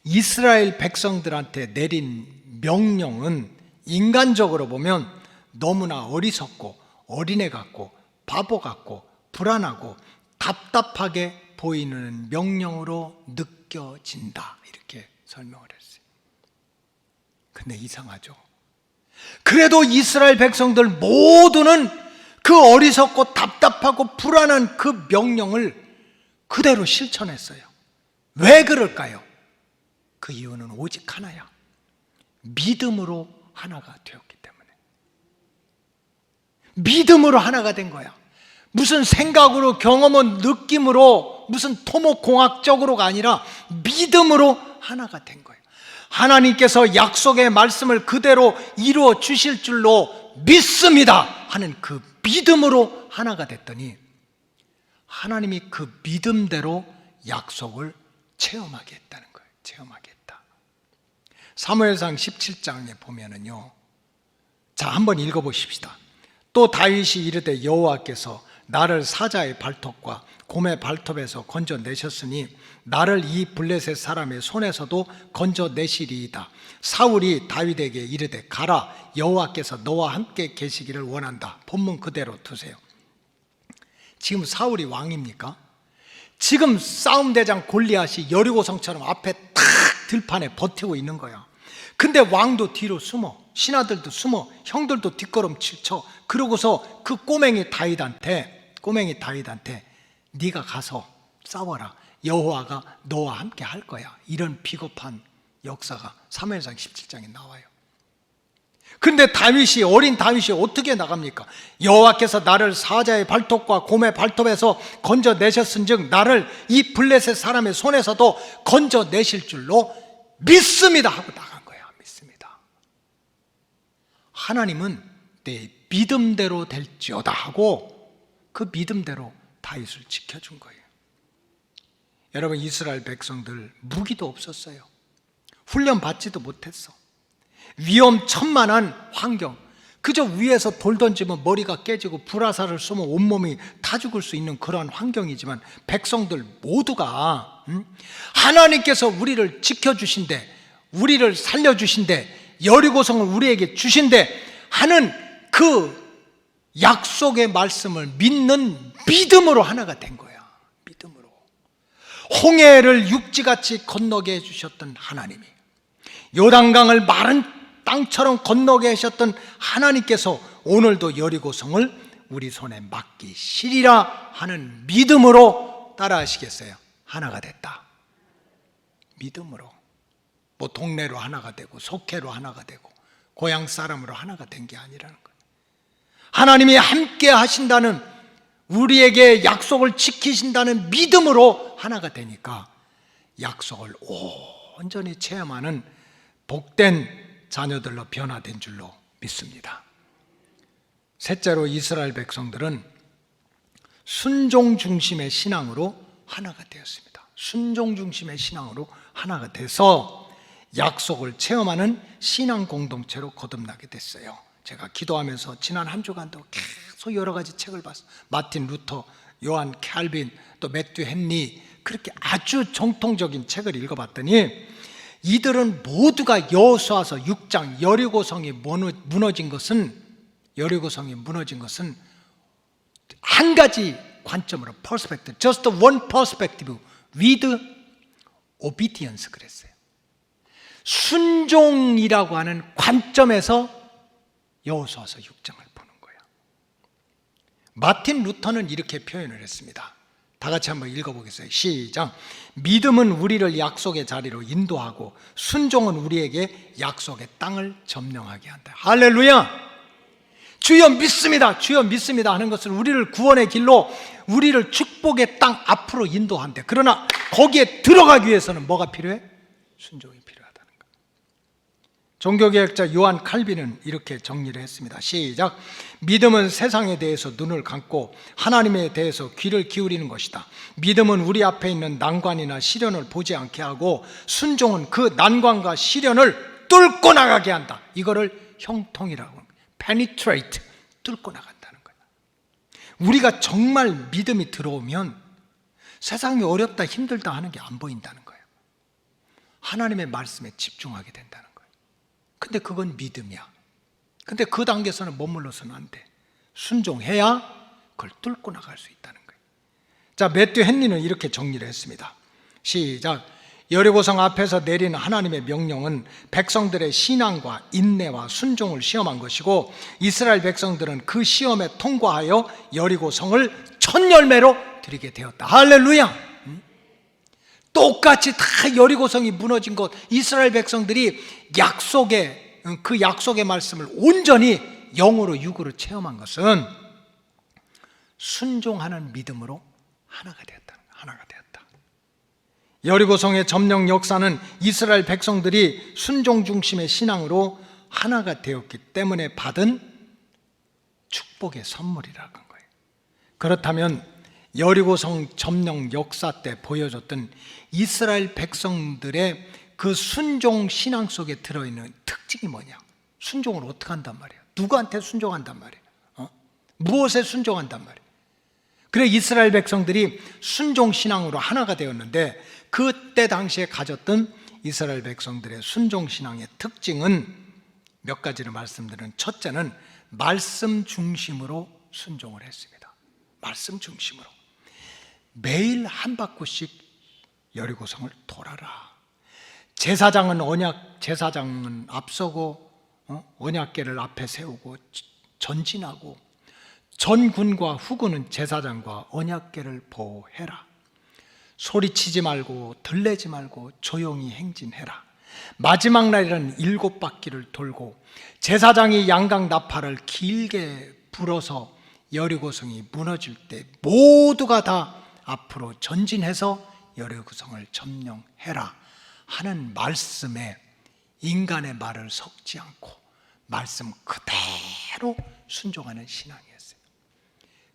Speaker 3: 이스라엘 백성들한테 내린 명령은 인간적으로 보면 너무나 어리석고 어린애 같고 바보 같고 불안하고 답답하게 보이는 명령으로 느껴진다, 이렇게 설명을 했어요. 근데 이상하죠? 그래도 이스라엘 백성들 모두는 그 어리석고 답답하고 불안한 그 명령을 그대로 실천했어요. 왜 그럴까요? 그 이유는 오직 하나야. 믿음으로 하나가 되었기 때문에. 믿음으로 하나가 된 거야. 무슨 생각으로, 경험은 느낌으로, 무슨 토목공학적으로가 아니라 믿음으로 하나가 된 거예요. 하나님께서 약속의 말씀을 그대로 이루어 주실 줄로 믿습니다 하는 그 믿음으로 하나가 됐더니 하나님이 그 믿음대로 약속을 체험하게 했다는 거예요. 체험하게 했다. 사무엘상 17장에 보면은요, 자, 한번 읽어보십시다. 또 다윗이 이르되 여호와께서 나를 사자의 발톱과 곰의 발톱에서 건져내셨으니 나를 이 블레셋 사람의 손에서도 건져내시리이다. 사울이 다윗에게 이르되 가라, 여호와께서 너와 함께 계시기를 원한다. 본문 그대로 두세요. 지금 사울이 왕입니까? 지금 싸움대장 골리앗이 여리고성처럼 앞에 탁 들판에 버티고 있는 거야. 근데 왕도 뒤로 숨어. 신하들도 숨어, 형들도 뒷걸음질 쳐. 그러고서 그 꼬맹이 다윗한테 네가 가서 싸워라. 여호와가 너와 함께 할 거야. 이런 비겁한 역사가 사무엘상 17장에 나와요. 근데 어린 다윗이 어떻게 나갑니까? 여호와께서 나를 사자의 발톱과 곰의 발톱에서 건져내셨은즉 나를 이 블레셋 사람의 손에서도 건져내실 줄로 믿습니다 하고 나간 거야. 믿습니다. 하나님은 내 믿음대로 될지어다 하고 그 믿음대로 다윗을 지켜준 거예요. 여러분, 이스라엘 백성들 무기도 없었어요. 훈련 받지도 못했어. 위험천만한 환경, 그저 위에서 돌 던지면 머리가 깨지고 불화살을 쏘면 온몸이 타 죽을 수 있는 그러한 환경이지만 백성들 모두가 하나님께서 우리를 지켜주신대, 우리를 살려주신대, 여리고성을 우리에게 주신대 하는 그 약속의 말씀을 믿는 믿음으로 하나가 된 거야. 믿음으로. 홍해를 육지같이 건너게 해주셨던 하나님이, 요단강을 마른 땅처럼 건너게 하셨던 하나님께서 오늘도 여리고성을 우리 손에 맡기시리라 하는 믿음으로 따라하시겠어요? 하나가 됐다. 믿음으로. 뭐 동네로 하나가 되고 속회로 하나가 되고 고향 사람으로 하나가 된 게 아니라는 거예요. 하나님이 함께 하신다는, 우리에게 약속을 지키신다는 믿음으로 하나가 되니까 약속을 온전히 체험하는 복된 자녀들로 변화된 줄로 믿습니다. 셋째로, 이스라엘 백성들은 순종 중심의 신앙으로 하나가 되었습니다. 순종 중심의 신앙으로 하나가 돼서 약속을 체험하는 신앙 공동체로 거듭나게 됐어요. 제가 기도하면서 지난 한 주간도 계속 여러 가지 책을 봤어요. 마틴 루터, 요한 칼빈, 또 매튜 헨리, 그렇게 아주 정통적인 책을 읽어봤더니 이들은 모두가 여호수아서 6장 여리고성이 무너진 것은 한 가지 관점으로, perspective, just one perspective with obedience 그랬어요. 순종이라고 하는 관점에서 여호수아서 6장을 보는 거예요. 마틴 루터는 이렇게 표현을 했습니다. 다 같이 한번 읽어보겠어요. 시작. 믿음은 우리를 약속의 자리로 인도하고 순종은 우리에게 약속의 땅을 점령하게 한다. 할렐루야. 주여 믿습니다, 주여 믿습니다 하는 것은 우리를 구원의 길로, 우리를 축복의 땅 앞으로 인도한대. 그러나 거기에 들어가기 위해서는 뭐가 필요해? 순종이 필요하다는 거예요. 종교개혁자 요한 칼빈은 이렇게 정리를 했습니다. 시작. 믿음은 세상에 대해서 눈을 감고 하나님에 대해서 귀를 기울이는 것이다. 믿음은 우리 앞에 있는 난관이나 시련을 보지 않게 하고 순종은 그 난관과 시련을 뚫고 나가게 한다. 이거를 형통이라고 합니다. penetrate, 뚫고 나간다는 거예요. 우리가 정말 믿음이 들어오면 세상이 어렵다 힘들다 하는 게 안 보인다는 거예요. 하나님의 말씀에 집중하게 된다는 거예요. 근데 그건 믿음이야. 근데 그 단계에서는 머물러서는 안 돼. 순종해야 그걸 뚫고 나갈 수 있다는 거예요. 자, 매튜 헨리는 이렇게 정리를 했습니다. 시작. 여리고성 앞에서 내린 하나님의 명령은 백성들의 신앙과 인내와 순종을 시험한 것이고 이스라엘 백성들은 그 시험에 통과하여 여리고성을 첫 열매로 드리게 되었다. 할렐루야. 똑같이 다 여리고성이 무너진 것, 이스라엘 백성들이 그 약속의 말씀을 온전히 영으로 육으로 체험한 것은 순종하는 믿음으로 하나가 되었다. 여리고성의 점령 역사는 이스라엘 백성들이 순종 중심의 신앙으로 하나가 되었기 때문에 받은 축복의 선물이라는 거예요. 그렇다면 여리고성 점령 역사 때 보여줬던 이스라엘 백성들의 그 순종 신앙 속에 들어있는 특징이 뭐냐? 순종을 어떻게 한단 말이에요? 누구한테 순종한단 말이에요? 무엇에 순종한단 말이에요? 그래, 이스라엘 백성들이 순종 신앙으로 하나가 되었는데 그때 당시에 가졌던 이스라엘 백성들의 순종 신앙의 특징은 몇 가지를 말씀드리는, 첫째는 말씀 중심으로 순종을 했습니다. 말씀 중심으로 매일 한 바퀴씩 여리고성을 돌아라. 제사장은 언약 제사장은 앞서고 언약궤를 앞에 세우고 전진하고, 전군과 후군은 제사장과 언약궤를 보호해라. 소리치지 말고 들레지 말고 조용히 행진해라. 마지막 날에는 7바퀴를 돌고 제사장이 양각 나팔을 길게 불어서 여리고성이 무너질 때 모두가 다 앞으로 전진해서 여리고성을 점령해라 하는 말씀에 인간의 말을 섞지 않고 말씀 그대로 순종하는 신앙이었어요.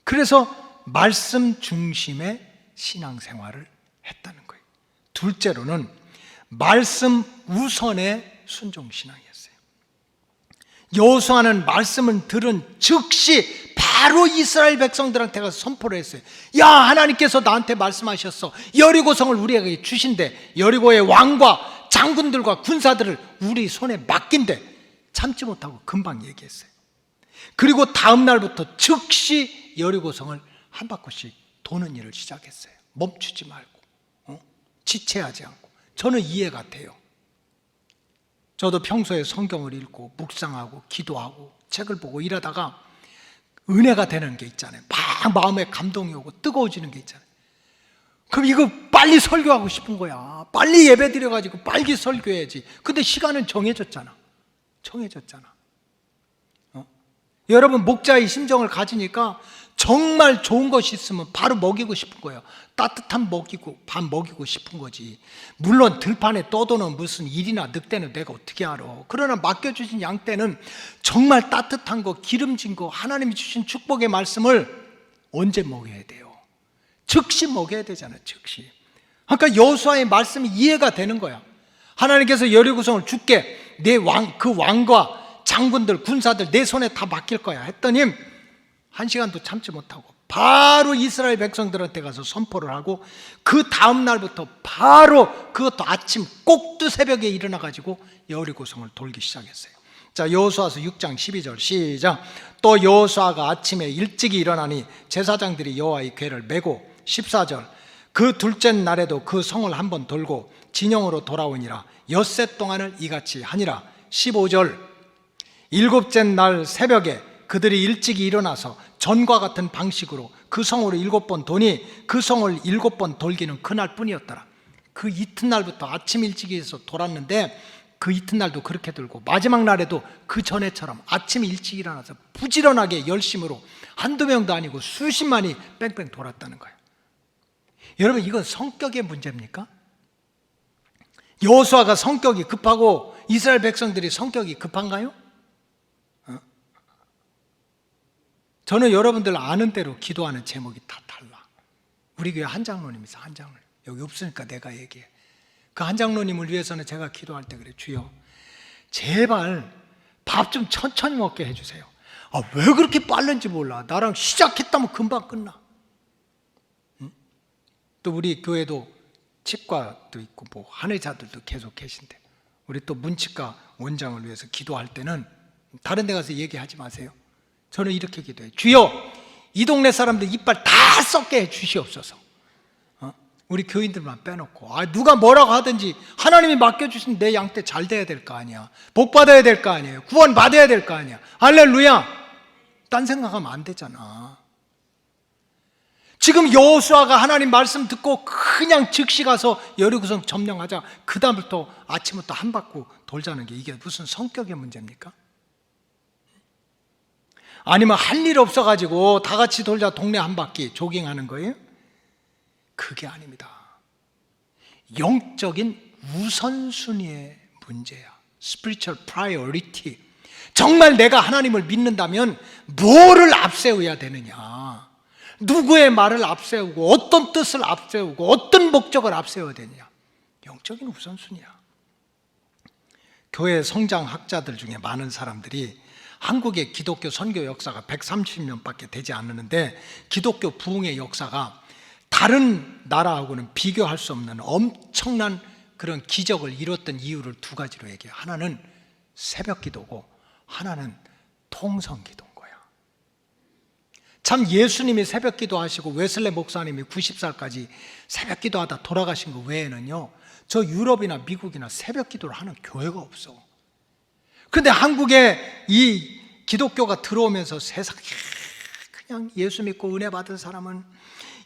Speaker 3: 그래서 말씀 중심의 신앙생활을 했다는 거예요. 둘째로는 말씀 우선의 순종신앙이었어요. 여호수아는 말씀을 들은 즉시 바로 이스라엘 백성들한테 가서 선포를 했어요. 야, 하나님께서 나한테 말씀하셨어. 여리고성을 우리에게 주신대. 여리고의 왕과 장군들과 군사들을 우리 손에 맡긴대. 참지 못하고 금방 얘기했어요. 그리고 다음 날부터 즉시 여리고성을 한 바퀴씩 도는 일을 시작했어요. 멈추지 말고, 지체하지 않고. 저는 이해가 돼요. 저도 평소에 성경을 읽고 묵상하고 기도하고 책을 보고 이러다가 은혜가 되는 게 있잖아요. 막 마음에 감동이 오고 뜨거워지는 게 있잖아요. 그럼 이거 빨리 설교하고 싶은 거야. 빨리 예배 드려가지고 빨리 설교해야지. 근데 시간은 정해졌잖아. 여러분, 목자의 심정을 가지니까 정말 좋은 것이 있으면 바로 먹이고 싶은 거예요. 따뜻한 밥 먹이고 싶은 거지. 물론 들판에 떠도는 무슨 일이나 늑대는 내가 어떻게 알아. 그러나 맡겨주신 양떼는 정말 따뜻한 거, 기름진 거, 하나님이 주신 축복의 말씀을 언제 먹여야 돼요? 즉시 먹여야 되잖아요. 즉시. 그러니까 여호수아의 말씀이 이해가 되는 거야. 하나님께서 여리고성을 줄게. 그 왕과 장군들, 군사들 내 손에 다 맡길 거야 했더니 1시간도 참지 못하고 바로 이스라엘 백성들한테 가서 선포를 하고, 그 다음 날부터 바로, 그것도 아침 꼭두 새벽에 일어나 가지고 여리고성을 돌기 시작했어요. 자, 여호수아서 6장 12절 시작. 또 여호수아가 아침에 일찍이 일어나니 제사장들이 여호와의 궤를 메고, 14절, 그 둘째 날에도 그 성을 한번 돌고 진영으로 돌아오니라. 엿새 동안을 이같이 하니라. 15절, 일곱째 날 새벽에 그들이 일찍이 일어나서 전과 같은 방식으로 그 성으로 7번 도니 그 성을 7번 돌기는 그날 뿐이었더라. 그 이튿날부터 아침 일찍이 해서 돌았는데 그 이튿날도 그렇게 돌고, 마지막 날에도 그 전에처럼 아침 일찍 일어나서 부지런하게 열심으로 한두 명도 아니고 수십만이 뺑뺑 돌았다는 거예요. 여러분, 이건 성격의 문제입니까? 여호수아가 성격이 급하고 이스라엘 백성들이 성격이 급한가요? 저는 여러분들 아는 대로 기도하는 제목이 다 달라. 우리 교회 한 장로님 있어. 한 장로님. 여기 없으니까 내가 얘기해. 그 한 장로님을 위해서는 제가 기도할 때 그래. 주여, 제발 밥 좀 천천히 먹게 해주세요. 왜 그렇게 빠른지 몰라. 나랑 시작했다면 금방 끝나. 또 우리 교회도 치과도 있고 뭐 한의사들도 계속 계신데, 우리 또 문치과 원장을 위해서 기도할 때는 다른 데 가서 얘기하지 마세요. 저는 이렇게 기도해요. 주여, 이 동네 사람들 이빨 다 썩게 해 주시옵소서. 우리 교인들만 빼놓고, 누가 뭐라고 하든지 하나님이 맡겨주신 내 양떼 잘 돼야 될 거 아니야. 복 받아야 될 거 아니에요. 구원 받아야 될 거 아니야. 할렐루야. 딴 생각하면 안 되잖아. 지금 여호수아가 하나님 말씀 듣고 그냥 즉시 가서 여리고성 점령하자, 그 다음부터 아침부터 한 바퀴 돌자는 게 이게 무슨 성격의 문제입니까? 아니면 할 일 없어가지고 다 같이 돌자 동네 한 바퀴 조깅하는 거예요? 그게 아닙니다. 영적인 우선순위의 문제야. Spiritual priority. 정말 내가 하나님을 믿는다면 뭐를 앞세워야 되느냐, 누구의 말을 앞세우고 어떤 뜻을 앞세우고 어떤 목적을 앞세워야 되느냐. 영적인 우선순위야. 교회 성장학자들 중에 많은 사람들이 한국의 기독교 선교 역사가 130년밖에 되지 않는데, 기독교 부흥의 역사가 다른 나라하고는 비교할 수 없는 엄청난 그런 기적을 이뤘던 이유를 두 가지로 얘기해요. 하나는 새벽 기도고 하나는 통성 기도인 거야. 참, 예수님이 새벽 기도하시고 웨슬레 목사님이 90살까지 새벽 기도하다 돌아가신 거 외에는요, 저 유럽이나 미국이나 새벽 기도를 하는 교회가 없어. 그런데 한국에 이 기독교가 들어오면서 세상에 그냥 예수 믿고 은혜 받은 사람은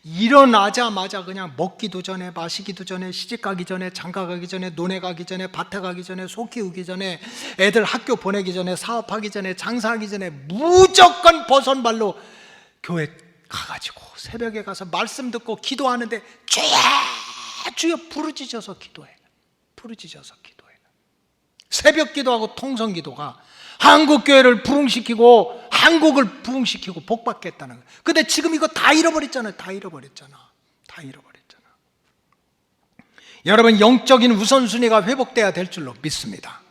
Speaker 3: 일어나자마자 그냥 먹기도 전에, 마시기도 전에, 시집가기 전에, 장가가기 전에, 논에 가기 전에, 밭에 가기 전에, 소 키우기 전에, 애들 학교 보내기 전에, 사업하기 전에, 장사하기 전에 무조건 버선발로 교회 가가지고 새벽에 가서 말씀 듣고 기도하는데 주여 부르짖어서 기도해. 부르짖어서 기도해. 새벽 기도하고 통성 기도가 한국 교회를 부흥시키고 한국을 부흥시키고 복받겠다는 거예요. 근데 지금 이거 다 잃어버렸잖아요. 다 잃어버렸잖아. 여러분, 영적인 우선순위가 회복돼야 될 줄로 믿습니다.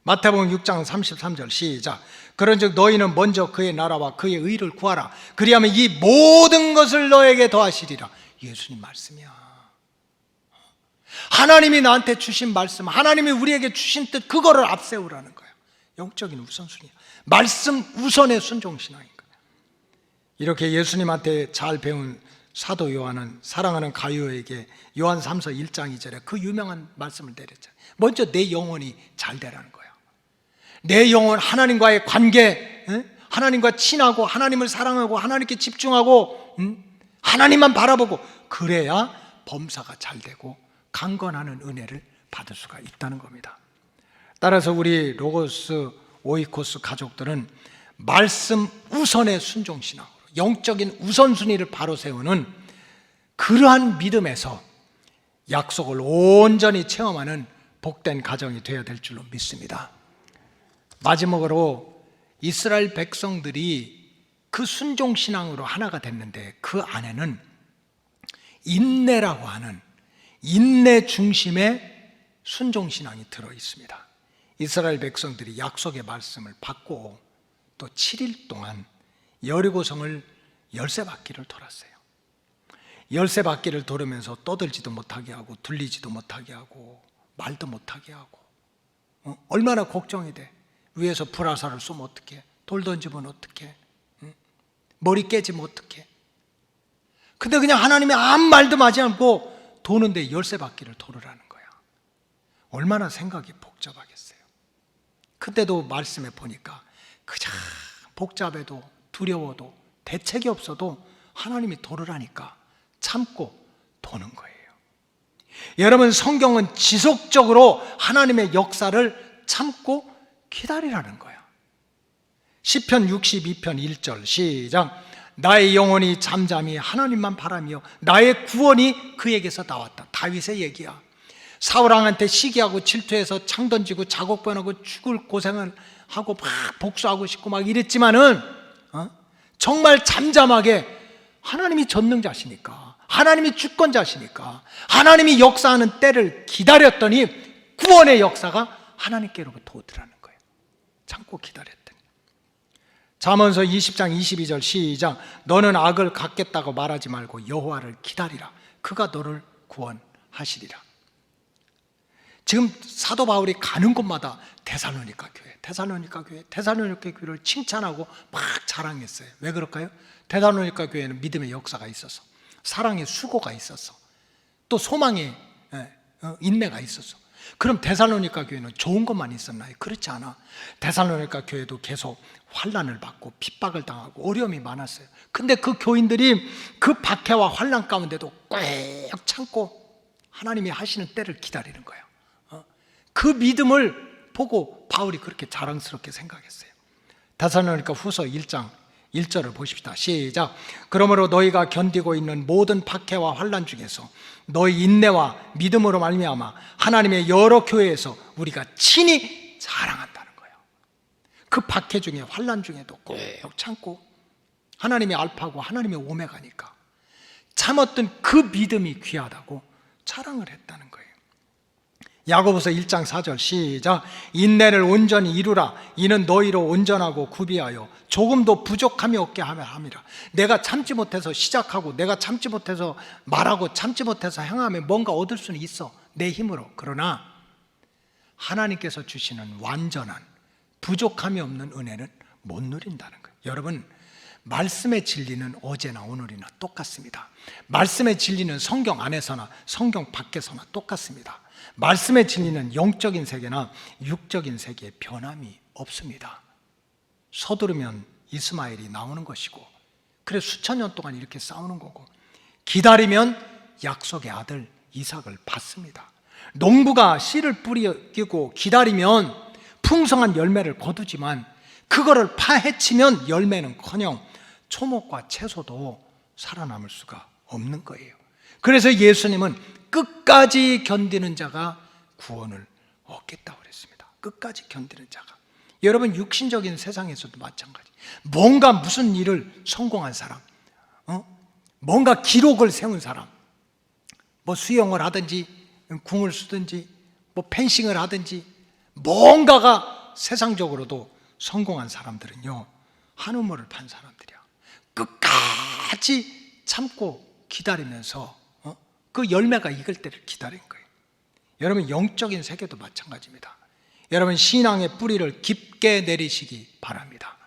Speaker 3: 마태복음 6장 33절 시작. 그런즉 너희는 먼저 그의 나라와 그의 의를 구하라. 그리하면 이 모든 것을 너에게 더하시리라. 예수님 말씀이야. 하나님이 나한테 주신 말씀, 하나님이 우리에게 주신 뜻, 그거를 앞세우라는 거예요. 영적인 우선순위야. 말씀 우선의 순종신앙인 거예요. 이렇게 예수님한테 잘 배운 사도 요한은 사랑하는 가룟에게 요한 3서 1장 2절에 그 유명한 말씀을 내렸잖아요. 먼저 내 영혼이 잘 되라는 거예요. 내 영혼, 하나님과의 관계, 하나님과 친하고 하나님을 사랑하고 하나님께 집중하고 하나님만 바라보고, 그래야 범사가 잘 되고 강건하는 은혜를 받을 수가 있다는 겁니다. 따라서 우리 로고스 오이코스 가족들은 말씀 우선의 순종신앙으로 영적인 우선순위를 바로 세우는 그러한 믿음에서 약속을 온전히 체험하는 복된 가정이 되어야 될 줄로 믿습니다. 마지막으로 이스라엘 백성들이 그 순종신앙으로 하나가 됐는데 그 안에는 인내라고 하는 인내 중심의 순종신앙이 들어있습니다. 이스라엘 백성들이 약속의 말씀을 받고 또 7일 동안 여리고성을 열쇠바퀴를 돌았어요. 열쇠바퀴를 돌으면서 떠들지도 못하게 하고 들리지도 못하게 하고 말도 못하게 하고 얼마나 걱정이 돼. 위에서 불화살을 쏘면 어떡해? 돌 던지면 어떡해? 머리 깨지면 어떡해? 근데 그냥 하나님이 아무 말도 하지 않고 도는데 열쇠바퀴를 돌으라는 거야. 얼마나 생각이 복잡하겠어요. 그때도 말씀에 보니까 그저 복잡해도 두려워도 대책이 없어도 하나님이 도르라니까 참고 도는 거예요. 여러분, 성경은 지속적으로 하나님의 역사를 참고 기다리라는 거야. 시편 62편 1절 시작. 나의 영혼이 잠잠히 하나님만 바라며 나의 구원이 그에게서 나왔다. 다윗의 얘기야. 사울왕한테 시기하고 질투해서 창 던지고 작곡변하고 죽을 고생을 하고 막 복수하고 싶고 막 이랬지만은 정말 잠잠하게 하나님이 전능자시니까, 하나님이 주권자시니까 하나님이 역사하는 때를 기다렸더니 구원의 역사가 하나님께로부터 오더라는 거예요. 참고 기다렸더니. 잠언서 20장 22절 시작. 너는 악을 갚겠다고 말하지 말고 여호와를 기다리라. 그가 너를 구원하시리라. 지금 사도 바울이 가는 곳마다 데살로니가 교회, 데살로니가 교회, 데살로니가 교회를 칭찬하고 막 자랑했어요. 왜 그럴까요? 데살로니가 교회는 믿음의 역사가 있어서, 사랑의 수고가 있어서, 또 소망의 인내가 있어서. 그럼 데살로니가 교회는 좋은 것만 있었나요? 그렇지 않아. 데살로니가 교회도 계속 환난을 받고 핍박을 당하고 어려움이 많았어요. 근데 그 교인들이 그 박해와 환난 가운데도 꾹 참고 하나님이 하시는 때를 기다리는 거예요. 그 믿음을 보고 바울이 그렇게 자랑스럽게 생각했어요. 데살로니가 후서 1장 1절을 보십시다. 시작. 그러므로 너희가 견디고 있는 모든 박해와 환난 중에서 너희 인내와 믿음으로 말미암아 하나님의 여러 교회에서 우리가 친히 자랑한다는 거예요. 그 박해 중에 환난 중에도 꼭 참고 하나님의 알파고 하나님의 오메가니까 참았던 그 믿음이 귀하다고 자랑을 했다는 거예요. 야고보서 1장 4절 시작. 인내를 온전히 이루라. 이는 너희로 온전하고 구비하여 조금도 부족함이 없게 하며 함이라. 내가 참지 못해서 시작하고 내가 참지 못해서 말하고 참지 못해서 행하면 뭔가 얻을 수는 있어, 내 힘으로. 그러나 하나님께서 주시는 완전한 부족함이 없는 은혜는 못 누린다는 거예요. 여러분, 말씀의 진리는 어제나 오늘이나 똑같습니다. 말씀의 진리는 성경 안에서나 성경 밖에서나 똑같습니다. 말씀의 진리는 영적인 세계나 육적인 세계에 변함이 없습니다. 서두르면 이스마엘이 나오는 것이고, 그래서 수천 년 동안 이렇게 싸우는 거고, 기다리면 약속의 아들 이삭을 받습니다. 농부가 씨를 뿌리고 기다리면 풍성한 열매를 거두지만 그거를 파헤치면 열매는커녕 초목과 채소도 살아남을 수가 없는 거예요. 그래서 예수님은 끝까지 견디는 자가 구원을 얻겠다고 그랬습니다. 끝까지 견디는 자가. 여러분, 육신적인 세상에서도 마찬가지. 뭔가 무슨 일을 성공한 사람, 뭔가 기록을 세운 사람, 뭐 수영을 하든지 궁을 쓰든지 뭐 펜싱을 하든지 뭔가가 세상적으로도 성공한 사람들은요, 한우물을 판 사람들이야. 끝까지 참고 기다리면서 그 열매가 익을 때를 기다린 거예요. 여러분, 영적인 세계도 마찬가지입니다. 여러분, 신앙의 뿌리를 깊게 내리시기 바랍니다.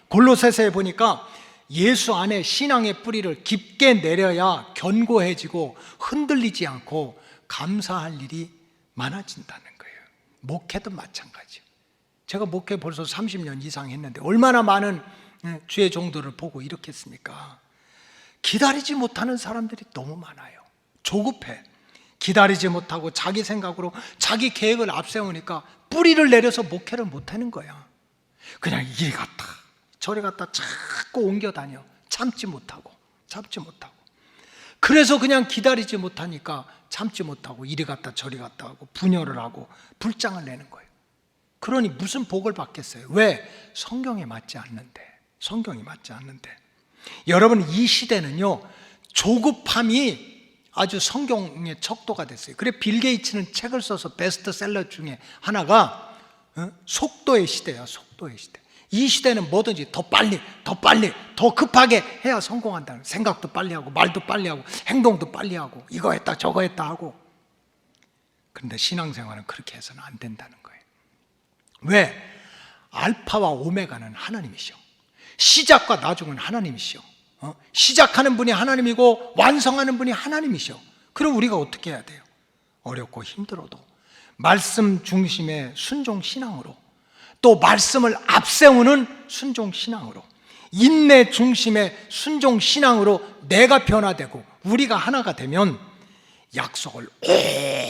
Speaker 3: 골로새서에 보니까 예수 안에 신앙의 뿌리를 깊게 내려야 견고해지고 흔들리지 않고 감사할 일이 많아진다는 거예요. 목회도 마찬가지예요. 제가 목회 벌써 30년 이상 했는데 얼마나 많은 주의 종들을 보고 이렇게 했습니까? 기다리지 못하는 사람들이 너무 많아요. 조급해. 기다리지 못하고 자기 생각으로 자기 계획을 앞세우니까 뿌리를 내려서 목회를 못하는 거야. 그냥 이리 갔다 저리 갔다 자꾸 옮겨 다녀. 참지 못하고. 그래서 그냥 기다리지 못하니까 참지 못하고 이리 갔다 저리 갔다 하고 분열을 하고 불장을 내는 거예요. 그러니 무슨 복을 받겠어요? 왜? 성경에 맞지 않는데. 여러분, 이 시대는요, 조급함이 아주 성경의 척도가 됐어요. 그래 빌 게이츠는 책을 써서 베스트셀러 중에 하나가 속도의 시대야. 속도의 시대. 이 시대는 뭐든지 더 빨리 더 급하게 해야 성공한다는, 생각도 빨리 하고 말도 빨리 하고 행동도 빨리 하고 이거 했다 저거 했다 하고. 그런데 신앙생활은 그렇게 해서는 안 된다는 거예요. 왜? 알파와 오메가는 하나님이시오. 시작과 나중은 하나님이시오. 시작하는 분이 하나님이고 완성하는 분이 하나님이시오. 그럼 우리가 어떻게 해야 돼요? 어렵고 힘들어도 말씀 중심의 순종 신앙으로, 또 말씀을 앞세우는 순종 신앙으로, 인내 중심의 순종 신앙으로 내가 변화되고 우리가 하나가 되면 약속을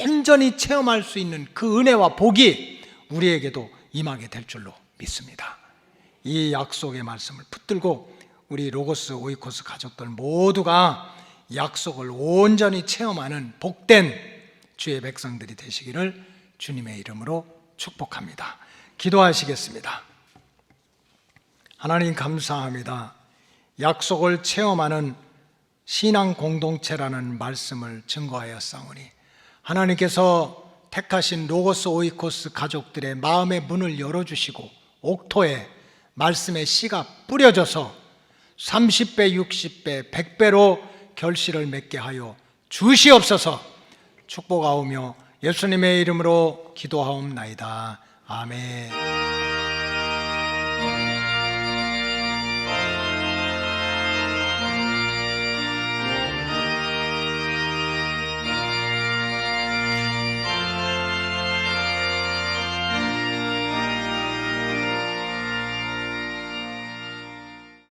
Speaker 3: 온전히 체험할 수 있는 그 은혜와 복이 우리에게도 임하게 될 줄로 믿습니다. 이 약속의 말씀을 붙들고 우리 로고스 오이코스 가족들 모두가 약속을 온전히 체험하는 복된 주의 백성들이 되시기를 주님의 이름으로 축복합니다. 기도하시겠습니다. 하나님, 감사합니다. 약속을 체험하는 신앙 공동체라는 말씀을 증거하였사오니 하나님께서 택하신 로고스 오이코스 가족들의 마음의 문을 열어주시고 옥토에 말씀의 씨가 뿌려져서 30배, 60배, 100배로 결실을 맺게 하여 주시옵소서. 축복하오며 예수님의 이름으로 기도하옵나이다. 아멘.